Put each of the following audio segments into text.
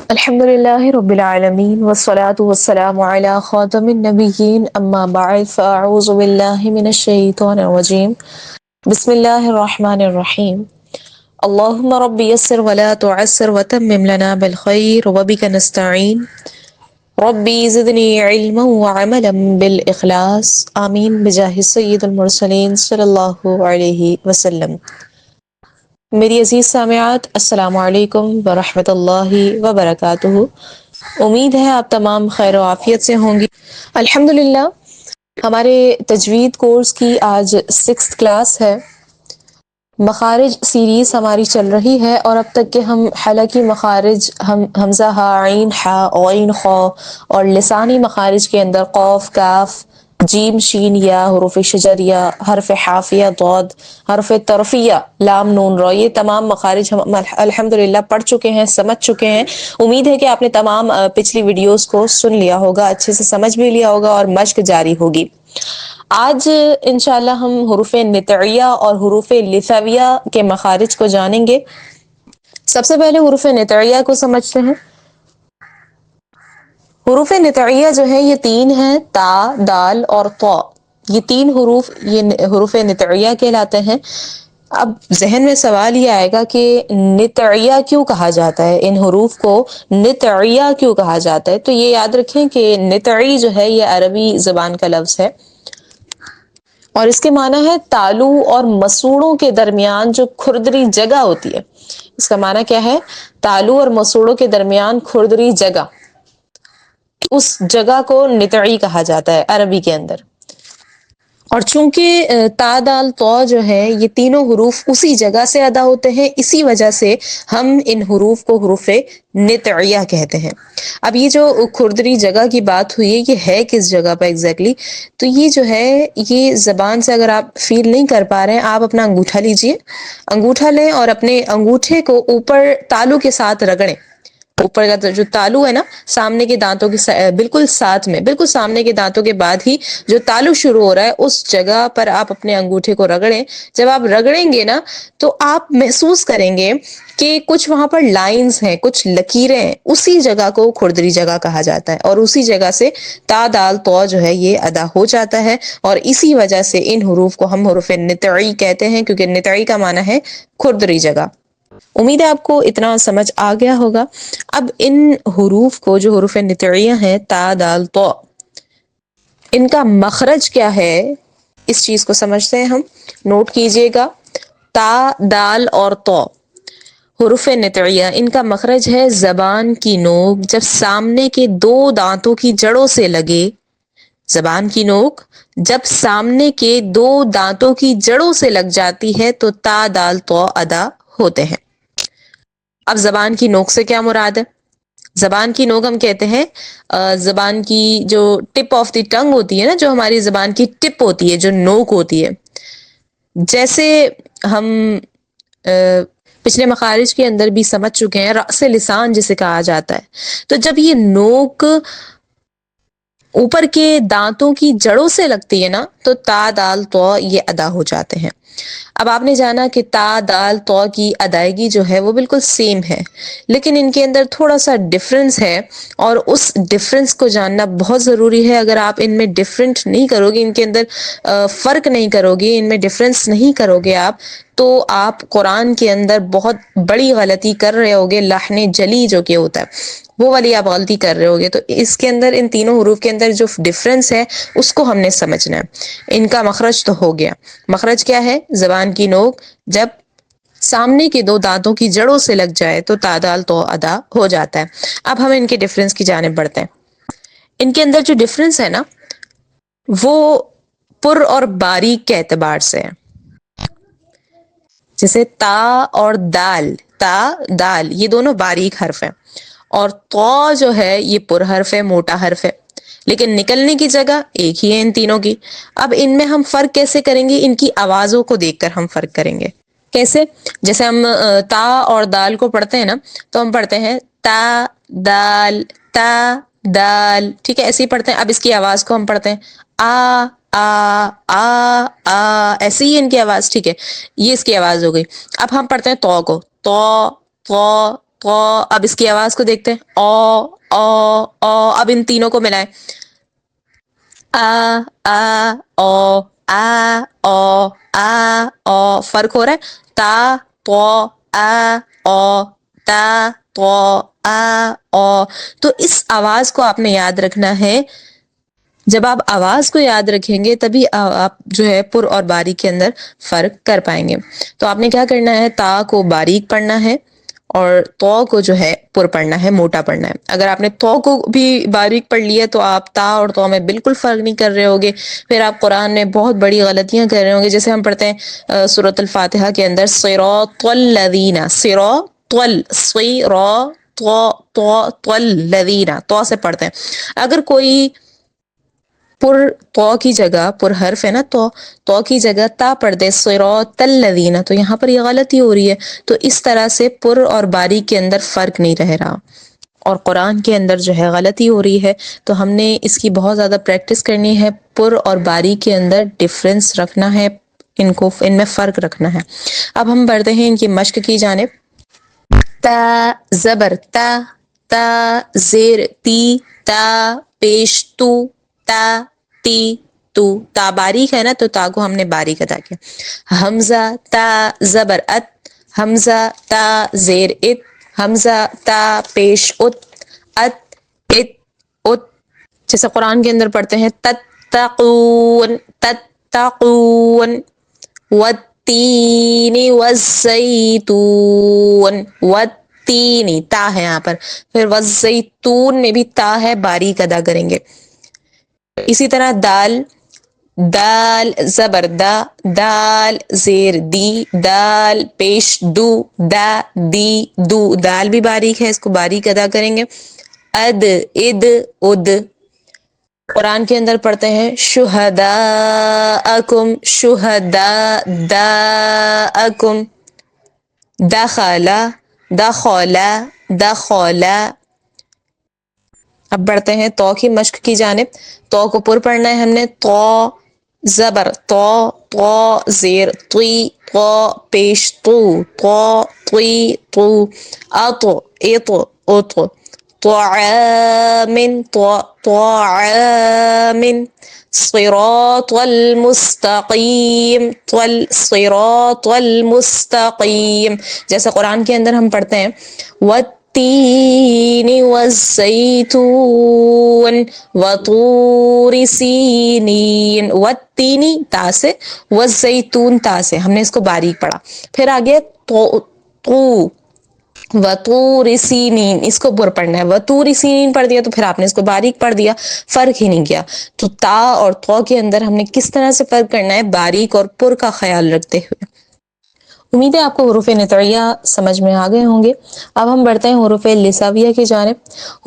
الحمدللہ رب العالمین والصلاة والسلام علی خاتم النبیین اما بعد فاعوذ باللہ من الشیطان الرجیم بسم اللہ الرحمن الرحیم اللہم رب یسر ولا تعسر وتمم لنا بالخیر وبک نستعین ربی زدنی علما وعملا بالاخلاص آمین بجاہ سید المرسلین صلی اللہ علیہ وسلم۔ میری عزیز سامعات، السلام علیکم ورحمۃ اللہ وبرکاتہ۔ امید ہے آپ تمام خیر و عافیت سے ہوں گی۔ الحمدللہ ہمارے تجوید کورس کی آج 6th کلاس ہے۔ مخارج سیریز ہماری چل رہی ہے اور اب تک کہ ہم حلقی مخارج حمزہ ہا، عین ہا، غین خا اور لسانی مخارج کے اندر قاف، کاف، جیم، شین، یا، حروف شجریہ، حرف حافیہ، ضاد، حرف طرفیہ، لام، نون، را، یہ تمام مخارج ہم الحمدللہ پڑھ چکے ہیں، سمجھ چکے ہیں۔ امید ہے کہ آپ نے تمام پچھلی ویڈیوز کو سن لیا ہوگا، اچھے سے سمجھ بھی لیا ہوگا اور مشق جاری ہوگی۔ آج انشاءاللہ ہم حروف نطعیہ اور حروف لثویہ کے مخارج کو جانیں گے۔ سب سے پہلے حروف نطعیہ کو سمجھتے ہیں۔ حروف نطعیہ جو ہے یہ 3 ہیں، تا، دال اور طا۔ یہ 3 حروف یہ حروف نطعیہ کہلاتے ہیں۔ اب ذہن میں سوال یہ آئے گا کہ نطعیہ کیوں کہا جاتا ہے، ان حروف کو نطعیہ کیوں کہا جاتا ہے؟ تو یہ یاد رکھیں کہ نطعی جو ہے یہ عربی زبان کا لفظ ہے اور اس کے معنی ہے تالو اور مسوڑوں کے درمیان جو کھردری جگہ ہوتی ہے۔ اس کا معنی کیا ہے؟ تالو اور مسوڑوں کے درمیان کھردری جگہ، اس جگہ کو نطعی کہا جاتا ہے عربی کے اندر۔ اور چونکہ تا، دال، طا جو ہے یہ تینوں حروف اسی جگہ سے ادا ہوتے ہیں، اسی وجہ سے ہم ان حروف کو حروف نطعیہ کہتے ہیں۔ اب یہ جو کھردری جگہ کی بات ہوئی ہے یہ ہے کس جگہ پہ ایگزیکٹلی؟ تو یہ جو ہے یہ زبان سے اگر آپ فیل نہیں کر پا رہے ہیں، آپ اپنا انگوٹھا لیجئے، انگوٹھا لیں اور اپنے انگوٹھے کو اوپر تالو کے ساتھ رگڑیں۔ اوپر کا جو تالو ہے نا، سامنے کے دانتوں کے بالکل ساتھ میں، بالکل سامنے کے دانتوں کے بعد ہی جو تالو شروع ہو رہا ہے اس جگہ پر آپ اپنے انگوٹھے کو رگڑیں۔ جب آپ رگڑیں گے نا تو آپ محسوس کریں گے کہ کچھ وہاں پر لائنز ہیں، کچھ لکیریں ہیں، اسی جگہ کو کھردری جگہ کہا جاتا ہے اور اسی جگہ سے تا، دال، طا جو ہے یہ ادا ہو جاتا ہے اور اسی وجہ سے ان حروف کو ہم حروف نطعی کہتے ہیں، کیونکہ نطعی کا معنی ہے کھردری جگہ۔ امید ہے آپ کو اتنا سمجھ آ گیا ہوگا۔ اب ان حروف کو جو حروف نطعیہ ہیں تا، دال، طا، ان کا مخرج کیا ہے اس چیز کو سمجھتے ہیں ہم۔ نوٹ کیجئے گا، تا، دال اور طا حروف نطعیہ، ان کا مخرج ہے زبان کی نوک جب سامنے کے 2 دانتوں کی جڑوں سے لگے۔ زبان کی نوک جب سامنے کے 2 دانتوں کی جڑوں سے لگ جاتی ہے تو تا، دال، طا ادا ہوتے ہیں۔ اب زبان کی نوک سے کیا مراد ہے؟ زبان کی نوک ہم کہتے ہیں زبان کی جو ٹپ آف دی ٹنگ ہوتی ہے نا، جو ہماری زبان کی ٹپ ہوتی ہے، جو نوک ہوتی ہے، جیسے ہم پچھلے مخارج کے اندر بھی سمجھ چکے ہیں، رأس لسان جسے کہا جاتا ہے۔ تو جب یہ نوک اوپر کے دانتوں کی جڑوں سے لگتی ہے نا تو تا، دال، طا یہ ادا ہو جاتے ہیں۔ اب آپ نے جانا کہ تا، دال، طا کی ادائیگی جو ہے وہ بالکل سیم ہے، لیکن ان کے اندر تھوڑا سا ڈفرنس ہے اور اس ڈفرنس کو جاننا بہت ضروری ہے۔ اگر آپ ان میں ڈفرنٹ نہیں کرو گے، ان کے اندر فرق نہیں کرو گے، ان میں ڈفرنس نہیں کرو گے آپ، تو آپ قرآن کے اندر بہت بڑی غلطی کر رہے ہوگے، لحن جلی جو کہ ہوتا ہے وہ والی آپ غلطی کر رہے ہوگے۔ تو اس کے اندر ان تینوں حروف کے اندر جو ڈفرنس ہے اس کو ہم نے سمجھنا ہے۔ ان کا مخرج تو ہو گیا، مخرج کیا ہے؟ زبان کی نوک جب سامنے کے 2 دانتوں کی جڑوں سے لگ جائے تو تا، دال، طا ادا ہو جاتا ہے۔ اب ہم ان کے ڈفرنس کی جانب بڑھتے ہیں۔ ان کے اندر جو ڈفرنس ہے نا وہ پر اور باریک کے اعتبار سے ہے۔ جیسے تا اور دال، تا، دال یہ دونوں باریک حرف ہیں اور طا جو ہے یہ پر حرف ہے، موٹا حرف ہے، لیکن نکلنے کی جگہ ایک ہی ہے ان تینوں کی۔ اب ان میں ہم فرق کیسے کریں گے؟ ان کی آوازوں کو دیکھ کر ہم فرق کریں گے۔ کیسے؟ جیسے ہم تا اور دال کو پڑھتے ہیں نا تو ہم پڑھتے ہیں تا، دال، تا، دال، ٹھیک ہے، ایسے ہی پڑھتے ہیں۔ اب اس کی آواز کو ہم پڑھتے ہیں آ، آ، آ، آ، ایسے ہی ان کی آواز، ٹھیک ہے، یہ اس کی آواز ہو گئی۔ اب ہم پڑھتے ہیں طا کو، طا، طا، تو اب اس کی آواز کو دیکھتے ہیں، او، اب ان تینوں کو ملائیں، او، او، فرق ہو رہا ہے، تا تو او، تا تو او، تو اس آواز کو آپ نے یاد رکھنا ہے۔ جب آپ آواز کو یاد رکھیں گے تبھی آپ جو ہے پر اور باریک کے اندر فرق کر پائیں گے۔ تو آپ نے کیا کرنا ہے، تا کو باریک پڑھنا ہے اور تو کو جو ہے پر پڑھنا ہے، موٹا پڑھنا ہے۔ اگر آپ نے تو کو بھی باریک پڑھ لیا تو آپ تا اور تو میں بالکل فرق نہیں کر رہے ہوگے، پھر آپ قرآن میں بہت بڑی غلطیاں کر رہے ہوں گے۔ جیسے ہم پڑھتے ہیں سورۃ الفاتحہ کے اندر صراط الذین، الذین، تو سے پڑھتے ہیں۔ اگر کوئی پر تو کی جگہ، پر حرف ہے نا، تو کی جگہ تا پڑھ دے صراط الذین، تو یہاں پر یہ غلطی ہو رہی ہے۔ تو اس طرح سے پر اور باریک کے اندر فرق نہیں رہ رہا اور قرآن کے اندر جو ہے غلطی ہو رہی ہے۔ تو ہم نے اس کی بہت زیادہ پریکٹس کرنی ہے، پر اور باریک کے اندر ڈفرینس رکھنا ہے، ان میں فرق رکھنا ہے۔ اب ہم بڑھتے ہیں ان کی مشق کی جانب۔ تا زبر تا، تا زیر تی، تا پیش تو، تا تی تو، تا باریک ہے نا تو تا کو ہم نے باریک ادا کیا۔ حمزہ تا زبر ات، حمزہ تا زیر ات، حمزہ تا پیش ات، ات ات ات، جیسے قرآن کے اندر پڑھتے ہیں تتقون، تتقون، والتین والزیتون، والتین تا ہے یہاں پر، پھر والزیتون میں بھی تا ہے، باریک ادا کریں گے۔ اسی طرح دال، دال زبر دا، دال زیر دی، دال پیش دو، دا دی دو، دال بھی باریک ہے، اس کو باریک ادا کریں گے۔ اد اد اد، قرآن کے اندر پڑھتے ہیں شہداءکم، شہداء داءکم، دخل دخل دخل۔ اب بڑھتے ہیں تو کی مشق کی جانب۔ تو کو پر پڑھنا ہے ہم نے، تو زبر تو، تو زیر توی، تو پیش تو، تو توی تو، اطو اطو اطو، طعام طعام، صراط المستقیم، صراط المستقیم، جیسے قرآن کے اندر ہم پڑھتے ہیں والتین والزیتون وطور سینین، والتینی تا سے، والزیتون تا سے، ہم نے اس کو باریک پڑھا۔ پھر آگے تو وطور سینین، اس کو پر پڑھنا ہے، وطور سینین پڑھ دیا تو پھر آپ نے اس کو باریک پڑھ دیا، فرق ہی نہیں کیا۔ تو تا اور تو کے اندر ہم نے کس طرح سے فرق کرنا ہے، باریک اور پر کا خیال رکھتے ہوئے۔ امید ہے آپ کو حروف نطعیہ سمجھ میں آ گئے ہوں گے۔ اب ہم بڑھتے ہیں حروف لساویہ کی جانب۔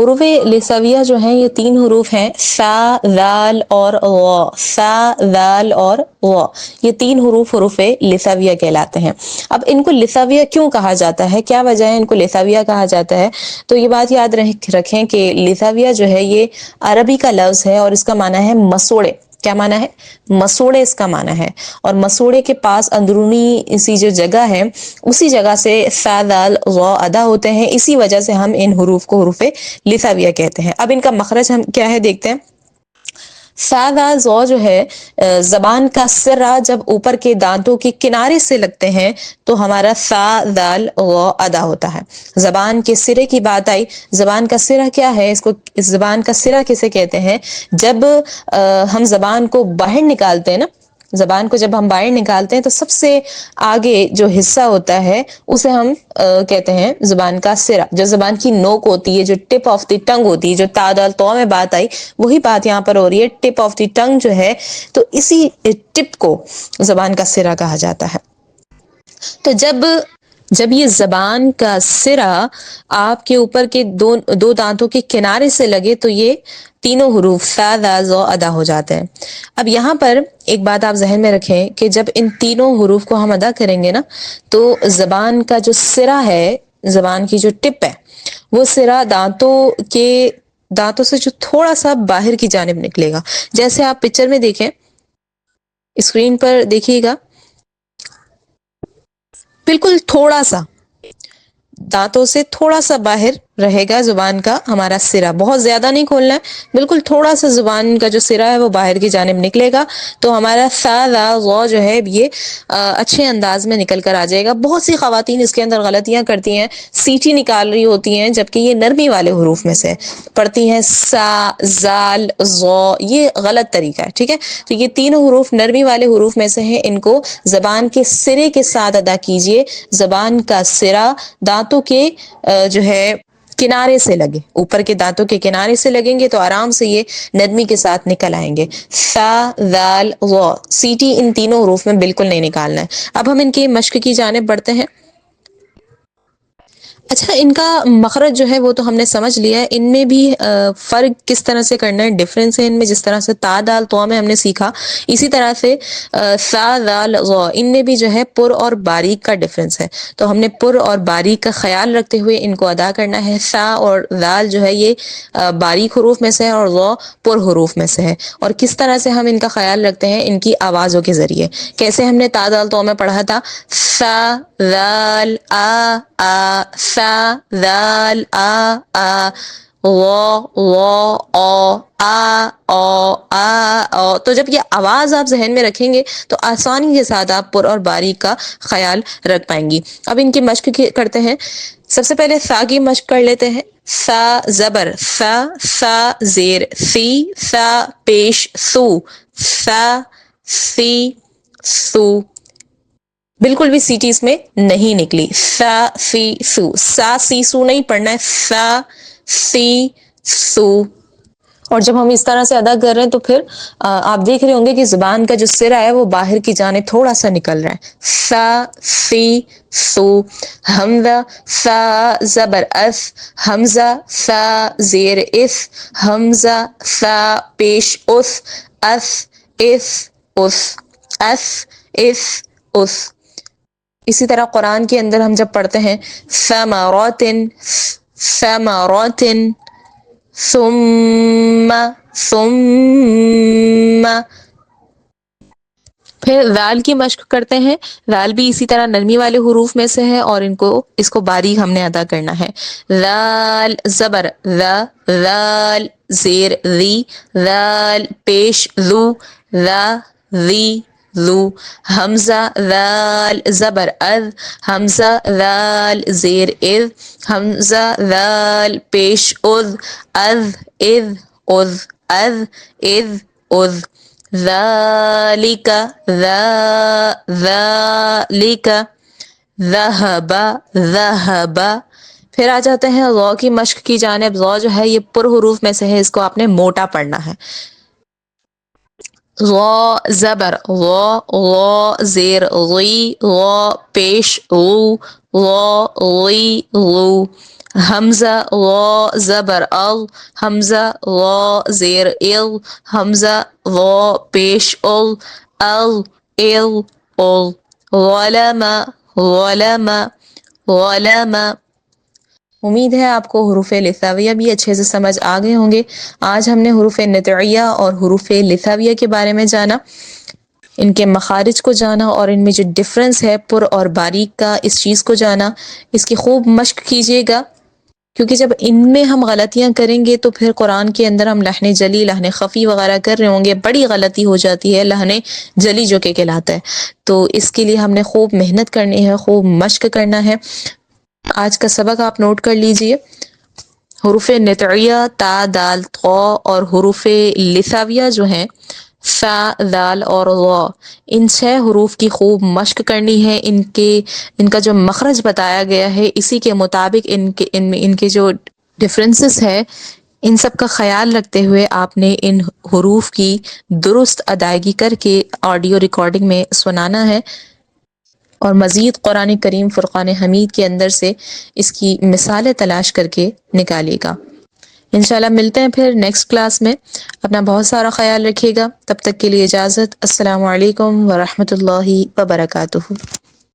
حروف لساویہ جو ہیں یہ 3 حروف ہیں، ثا، ذال اور غ، ثا، ذال اور غ، یہ 3 حروف حروف لساویہ کہلاتے ہیں۔ اب ان کو لساویہ کیوں کہا جاتا ہے، کیا وجہ ہے ان کو لساویہ کہا جاتا ہے؟ تو یہ بات یاد رکھیں کہ لساویہ جو ہے یہ عربی کا لفظ ہے اور اس کا معنی ہے مسوڑے۔ کیا معنی ہے؟ مسوڑے اس کا معنی ہے، اور مسوڑے کے پاس اندرونی اسی جو جگہ ہے اسی جگہ سے ثا، ذال، غ ادا ہوتے ہیں، اسی وجہ سے ہم ان حروف کو حروف لساویہ کہتے ہیں۔ اب ان کا مخرج ہم کیا ہے دیکھتے ہیں۔ ثا، ذال، ظ جو ہے زبان کا سرا جب اوپر کے دانتوں کے کنارے سے لگتے ہیں تو ہمارا ثا، ذال، غ ادا ہوتا ہے۔ زبان کے سرے کی بات آئی، زبان کا سرا کیا ہے، اس زبان کا سرا کسے کہتے ہیں؟ جب ہم زبان کو باہر نکالتے ہیں نا، زبان کو جب ہم باہر نکالتے ہیں تو سب سے آگے جو حصہ ہوتا ہے اسے ہم کہتے ہیں زبان کا سرا۔ جو زبان کی نوک ہوتی ہے، جو ٹپ آف دی ٹنگ ہوتی ہے، جو تا، دال، تو میں بات آئی وہی بات یہاں پر ہو رہی ہے، ٹپ آف دی ٹنگ جو ہے، تو اسی ٹپ کو زبان کا سرا کہا جاتا ہے۔ تو جب یہ زبان کا سرا آپ کے اوپر کے دو دانتوں کے کنارے سے لگے تو یہ تینوں حروف ثا، ذال، ظ ادا ہو جاتے ہیں۔ اب یہاں پر ایک بات آپ ذہن میں رکھیں کہ جب ان تینوں حروف کو ہم ادا کریں گے نا تو زبان کا جو سرا ہے، زبان کی جو ٹپ ہے، وہ سرا دانتوں سے جو تھوڑا سا باہر کی جانب نکلے گا۔ جیسے آپ پکچر میں دیکھیں، اسکرین پر دیکھیے گا، بالکل تھوڑا سا دانتوں سے تھوڑا سا باہر رہے گا زبان کا ہمارا سرا، بہت زیادہ نہیں کھولنا ہے، بالکل تھوڑا سا زبان کا جو سرا ہے وہ باہر کی جانب نکلے گا، تو ہمارا سا ذا غ جو ہے یہ اچھے انداز میں نکل کر آ جائے گا۔ بہت سی خواتین اس کے اندر غلطیاں کرتی ہیں، سیٹی نکال رہی ہوتی ہیں، جبکہ یہ نرمی والے حروف میں سے پڑھتی ہیں سا، زال، ظ، یہ غلط طریقہ ہے، ٹھیک ہے؟ تو یہ تینوں حروف نرمی والے حروف میں سے ہیں، ان کو زبان کے سرے کے ساتھ ادا کیجئے، زبان کا سرا دانتوں کے جو ہے کنارے سے لگے، اوپر کے دانتوں کے کنارے سے لگیں گے تو آرام سے یہ نرمی کے ساتھ نکل آئیں گے۔ سا، ذال، غ، سیٹی ان تینوں حروف میں بالکل نہیں نکالنا ہے۔ اب ہم ان کی مشق کی جانب بڑھتے ہیں۔ اچھا، ان کا مخرج جو ہے وہ تو ہم نے سمجھ لیا ہے، ان میں بھی فرق کس طرح سے کرنا ہے، ڈفرینس ہے ان میں، جس طرح سے تا دال تو میں ہم نے سیکھا، اسی طرح سے سا دال غ ان میں بھی جو ہے پر اور باریک کا ڈفرینس ہے، تو ہم نے پر اور باریک کا خیال رکھتے ہوئے ان کو ادا کرنا ہے۔ سا اور دال جو ہے یہ باریک حروف میں سے ہے اور غ پر حروف میں سے ہے، اور کس طرح سے ہم ان کا خیال رکھتے ہیں، ان کی آوازوں کے ذریعے۔ کیسے ہم نے تا دال تو میں پڑھا تھا، سا دال آ سا دال آ غ آ، تو جب یہ آواز آپ ذہن میں رکھیں گے تو آسانی کے ساتھ آپ پر اور باریک کا خیال رکھ پائیں گی۔ اب ان کی مشق کرتے ہیں۔ سب سے پہلے سا کی مشق کر لیتے ہیں۔ سا زبر سا، سا زیر سی، سا پیش سو، سا سی سو، بالکل بھی سیٹی اس میں نہیں نکلی، سا سی سو، سا سی سو نہیں پڑھنا ہے، سا سی سو۔ اور جب ہم اس طرح سے ادا کر رہے ہیں تو پھر آپ دیکھ رہے ہوں گے کہ زبان کا جو سرا ہے وہ باہر کی جانب تھوڑا سا نکل رہا ہے۔ سا سی سو، حمزہ سا زبر اس، حمزہ سا زیر اس، حمزہ سا پیش اس، اس اس اس، اس اس اس۔ اسی طرح قرآن کے اندر ہم جب پڑھتے ہیں ثمرات، ثمرات، ثم ثم، پھر ذال کی مشق کرتے ہیں۔ ذال بھی اسی طرح نرمی والے حروف میں سے ہے اور اس کو باریک ہم نے ادا کرنا ہے۔ ذال زبر ذا، ذال زیر ذی، ذال پیش ذو، ذا ذی ذو، حمزہ ذال زبر اذ، حمزہ ذال زیر اذ، حمزہ ذال پیش اذ، اذ اذ اذ، اذ اذ اذ، ذالک ذالک، ذہب ذہب۔ پھر آ جاتے ہیں غو کی مشق کی جانب۔ غو جو ہے یہ پر حروف میں سے ہے، اس کو آپ نے موٹا پڑھنا ہے۔ غو زبر غو، غو زیر غی، غو پیش غو، غو غی غو، حمزہ غو زبر اغ، حمزہ غو زیر اغ، حمزہ غو پیش اغ، اغ اغ اغ، غلم غلم غلم۔ امید ہے آپ کو حروف لثویہ بھی اچھے سے سمجھ آ گئے ہوں گے۔ آج ہم نے حروف نطعیہ اور حروف لثویہ کے بارے میں جانا، ان کے مخارج کو جانا اور ان میں جو ڈفرنس ہے پر اور باریک کا، اس چیز کو جانا۔ اس کی خوب مشق کیجیے گا، کیونکہ جب ان میں ہم غلطیاں کریں گے تو پھر قرآن کے اندر ہم لحن جلی، لحن خفی وغیرہ کر رہے ہوں گے، بڑی غلطی ہو جاتی ہے، لحن جلی جو کہ کہلاتا ہے۔ تو اس کے لیے ہم نے خوب محنت کرنی ہے، خوب مشق کرنا ہے۔ آج کا سبق آپ نوٹ کر لیجئے۔ حروف نطعیہ تا دال طا اور حروف لثویہ جو ہیں سا دال اور غا، ان 6 حروف کی خوب مشق کرنی ہے۔ ان کا جو مخرج بتایا گیا ہے اسی کے مطابق ان کے جو ڈفرینسز ہے ان سب کا خیال رکھتے ہوئے آپ نے ان حروف کی درست ادائیگی کر کے آڈیو ریکارڈنگ میں سنانا ہے، اور مزید قرآن کریم فرقان حمید کے اندر سے اس کی مثالیں تلاش کر کے نکالیے گا۔ انشاءاللہ ملتے ہیں پھر نیکسٹ کلاس میں۔ اپنا بہت سارا خیال رکھیے گا، تب تک کے لیے اجازت۔ السلام علیکم ورحمۃ اللہ وبرکاتہ۔